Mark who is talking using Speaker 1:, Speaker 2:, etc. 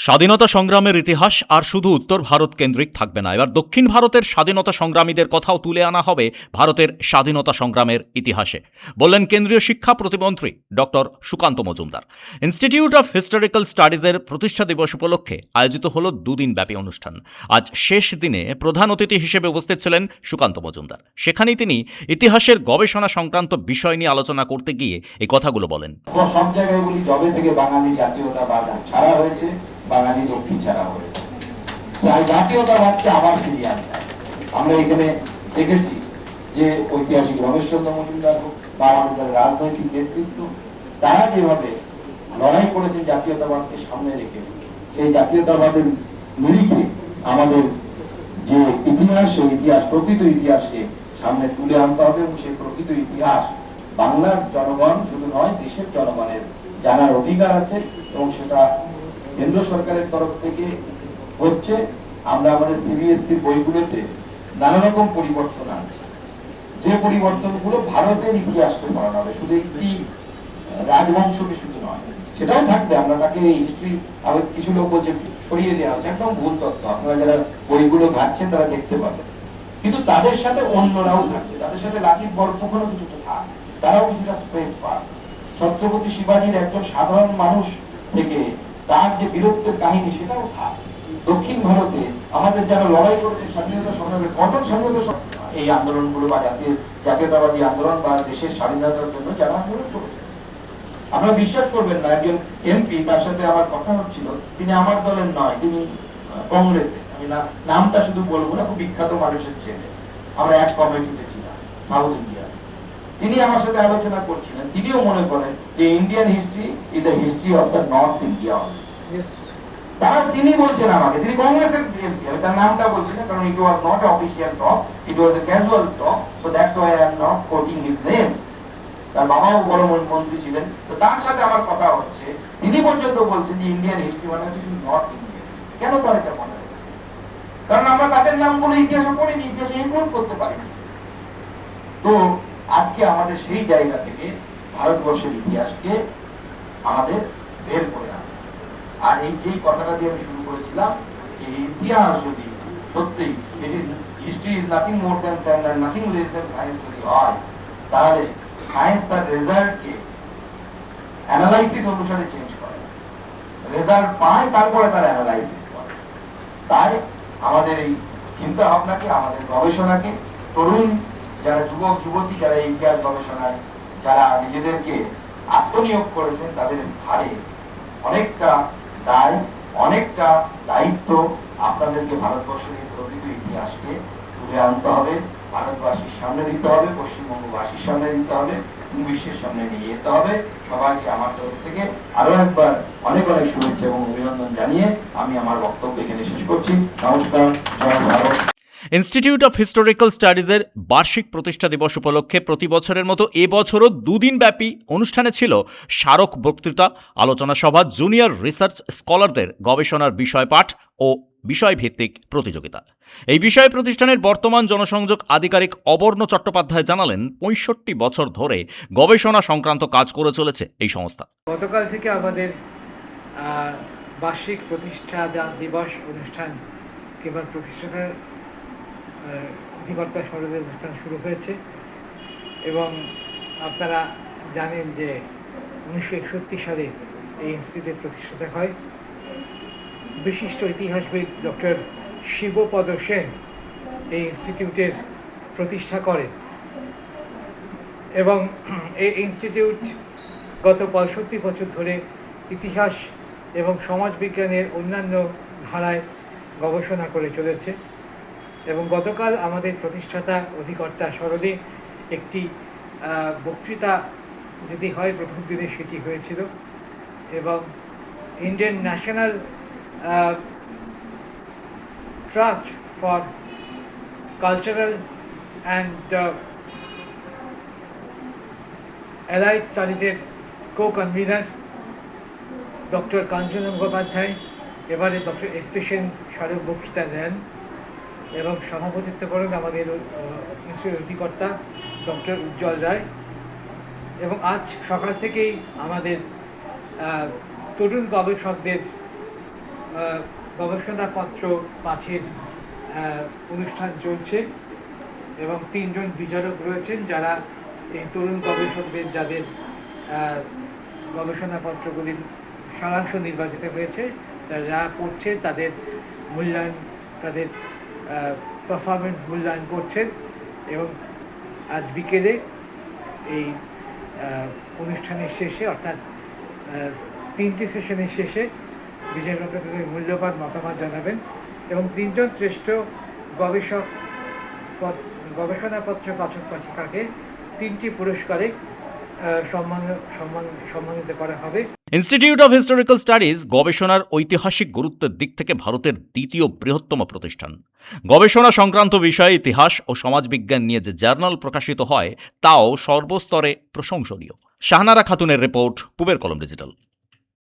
Speaker 1: স্বাধীনতা সংগ্রামের ইতিহাস আর শুধু উত্তর ভারত কেন্দ্রিক থাকবে না। এবার দক্ষিণ ভারতের স্বাধীনতা সংগ্রামীদের কথাও তুলে আনা হবে ভারতের স্বাধীনতা সংগ্রামের ইতিহাসে, বললেন কেন্দ্রীয় শিক্ষা প্রতিমন্ত্রী doctor Sukanta Majumdar. Institute of historical স্টাডিজের প্রতিষ্ঠা দিবস উপলক্ষে আয়োজিত হল দুদিন ব্যাপী অনুষ্ঠান। আজ শেষ দিনে প্রধান অতিথি হিসেবে উপস্থিত ছিলেন সুকান্ত মজুমদার। সেখানেই তিনি ইতিহাসের গবেষণা সংক্রান্ত বিষয় নিয়ে আলোচনা করতে গিয়ে এই কথাগুলো বলেন।
Speaker 2: সব জায়গায় বলি, জবে থেকে বাঙালি জাতীয়তাবাদ ছাড়া হয়েছে, বাঙালি লক্ষ্মী ছাড়া হয়েছে, জাতীয়তাবাদকে আবার ফিরিয়ে আনতে হবে। আমরা এখানে দেখেছি যে ঐতিহাসিক রমেশচন্দ্র মজুমদার হোক বা আমাদের রাজনৈতিক নেতৃত্ব, তারা যেভাবে লড়াই করেছেন জাতীয়তাবাদকে সামনে রেখে, সেই জাতীয়তাবাদের নিরিখে আমাদের যে ইতিহাস, সেই ইতিহাস, প্রকৃত ইতিহাসকে সামনে তুলে আনতে হবে এবং সেই প্রকৃত ইতিহাস বাংলার জনগণ শুধু নয়, দেশের জনগণের জানার অধিকার আছে এবং সেটা কেন্দ্র সরকারের তরফ থেকে হচ্ছে। আমরা আমাদের সিবিএসসি বইগুলোতে নানা রকম পরিবর্তন আনছি, যে পরিবর্তনগুলো ভারতের ইতিহাসকে পড়ানো হবে, শুধু একটি রাজবংশকে শুধু নয়, সেটাও থাকবে। আমরা তাকে হিস্ট্রি, আবার কিছু লোক বলছে সরিয়ে দেওয়া হচ্ছে, একদম ভুল তথ্য। আপনারা যারা বইগুলো ঘাটছেন তারা দেখতে পাবেন, কিন্তু তাদের সাথে অন্যরাও থাকছে, তাদের সাথে লাচিত বরফুকনও কিছুটা থাক, তারাও কিছুটা স্পেস পাক। ছত্রপতি শিবাজীর একজন সাধারণ মানুষ থেকে তার যে বীরত্বের কাহিনী, সেটাও থাক। দক্ষিণ ভারতে আমাদের যারা লড়াই করেছে স্বাধীনতা সংগ্রামে, কঠোর স্বাধীনতা এই আন্দোলনগুলো বা জাতীয়তাবাদী আন্দোলন বা দেশের স্বাধীনতার জন্য যারা আন্দোলন করেছে, আপনারা বিশ্বাস করবেন না, একজন এমপি, তার সাথে আমার কথা হচ্ছিল, তিনি আমার দলের নয়, তিনি কংগ্রেসে, আমি নামটা শুধু বলবো না, খুব বিখ্যাত মানুষের ছেলে, আমরা এক কমিটিতে ছিলাম সাউথ ইন্ডিয়া। তিনি আমার সাথে আলোচনা করছিলেন, তিনিও মনে করেন যে Indian history is the history of the north India. তারা তিনি বলছেন আমাকে, তিনি কংগ্রেসের এমপি, আমি তার নামটা বলছি না কারণ it was not official talk, it was a casual talk, so that's why I am not quoting his name. তার বাবাও বড় মন্ত্রী ছিলেন, তো তার সাথে আমার কথা হচ্ছে, তিনি পর্যন্ত বলছেন যে ইন্ডিয়ান হিস্ট্রি মানে হচ্ছে শুধু নর্থ ইন্ডিয়া। কেন তারা এটা মনে হয়? কারণ আমরা তাদের নামগুলো ইতিহাসে পড়িনি, ইতিহাসে ইনক্লুড করতে পারিনি। তো আজকে আমাদের সেই জায়গা থেকে ভারতবর্ষের ইতিহাসকে আমাদের বের করে আনতে, আর এই যেই কথাটা দিয়ে আমি শুরু করেছিলাম, এই ইতিহাস যদি সত্যি history is nothing more than science and nothing less than science যদি হয়, তাহলে সায়েন্স তার রেজাল্টকে অ্যানালাইসিস অনুসারে চেঞ্জ করে, রেজাল্ট পায় তারপরে তার অ্যানালাইসিস করে। তাই আমাদের এই চিন্তা ভাবনাকে, আমাদের গবেষণাকে, তরুণ যারা যুবক যুবতী যারা এই ইতিহাস গবেষণায় যারা নিজেদেরকে আত্মনিয়োগ করেছেন, তাদের ঘাড়ে অনেকটা দায়, অনেকটা দায়িত্ব। আপনাদেরকে ভারতবর্ষের এই প্রকৃত ইতিহাসকে তুলে আনতে হবে, ভারতবাসীর সামনে দিতে হবে, পশ্চিমবঙ্গবাসীর সামনে দিতে হবে, বিশ্বের সামনে নিয়ে যেতে হবে। সবাইকে আমার তরফ থেকে আরো একবার অনেক অনেক শুভেচ্ছা এবং অভিনন্দন জানিয়ে আমি আমার বক্তব্য এখানে শেষ করছি। নমস্কার, জয় ভারত।
Speaker 1: ইনস্টিটিউট অফ হিস্টোরিক্যাল স্টাডিজের বার্ষিক প্রতিষ্ঠা দিবস উপলক্ষে প্রতি বছরের মতো এবছরও দুদিন ব্যাপী অনুষ্ঠানে ছিল স্মারক বক্তৃতা, আলোচনা সভা, জুনিয়র রিসার্চ স্কলারদের গবেষণার বিষয়পাঠ ও বিষয়ভিত্তিক প্রতিযোগিতা। এই বিষয়ে প্রতিষ্ঠানের বর্তমান জনসংযোগ আধিকারিক অবর্ণ চট্টোপাধ্যায় জানালেন, ৬৫ বছর ধরে গবেষণা সংক্রান্ত কাজ করে চলেছে এই সংস্থা।
Speaker 3: গতকাল থেকে আমাদের বার্ষিক প্রতিষ্ঠা দিবস অনুষ্ঠান কিংবা প্রতিষ্ঠাতার অধিকর্তা স্মরণের অনুষ্ঠান শুরু হয়েছে এবং আপনারা জানেন যে 1961 সালে এই ইনস্টিটিউটের প্রতিষ্ঠাতা হয়। বিশিষ্ট ইতিহাসবিদ ডক্টর শিবপদ সেন এই ইনস্টিটিউটের প্রতিষ্ঠা করেন এবং এই ইনস্টিটিউট গত 65 বছর ধরে ইতিহাস এবং সমাজবিজ্ঞানের অন্যান্য ধারায় গবেষণা করে চলেছে। এবং গতকাল আমাদের প্রতিষ্ঠাতা অধিকর্তা স্মরণে একটি বক্তৃতা যদি হয় প্রথম দিনে সেটি হয়েছিল এবং Indian national trust for cultural and allied স্টাডিজের কো-কনভিনার ডক্টর কাঞ্চন মুখোপাধ্যায় এবারে ডক্টর এসপি সেন স্মারক বক্তৃতা দেন এবং সভাপতিত্ব করেন আমাদের ইনস্টিটিউটের অধিকর্তা ডক্টর উজ্জ্বল রায়। এবং আজ সকাল থেকেই আমাদের তরুণ গবেষকদের গবেষণাপত্র পাঠের অনুষ্ঠান চলছে এবং 3 জন বিচারক রয়েছেন যারা এই তরুণ গবেষকদের যাদের গবেষণাপত্রগুলির সারাংশ নির্বাচিত হয়েছে যারা পড়ছে তাদের মূল্যায়ন, তাদের পারফরমেন্স মূল্যায়ন করছেন এবং আজ বিকেলে এই অনুষ্ঠানের শেষে অর্থাৎ 3টি সেশনের শেষে বিচারকরা তাদের মূল্যবান মতামত জানাবেন এবং 3 জন শ্রেষ্ঠ গবেষণাপত্র পাঠক পাঠিকাকে 3টি পুরস্কারে সম্মানিত করা হবে।
Speaker 1: ইনস্টিটিউট অফ হিস্টোরিক্যাল স্টাডিজ গবেষণার ঐতিহাসিক গুরুত্বের দিক থেকে ভারতের দ্বিতীয় বৃহত্তম প্রতিষ্ঠান। গবেষণা সংক্রান্ত বিষয়ে ইতিহাস ও সমাজবিজ্ঞান নিয়ে যে জার্নাল প্রকাশিত হয় তাও সর্বস্তরে প্রশংসনীয়। শাহনারা খাতুনের রিপোর্ট, পূবের কলম ডিজিটাল।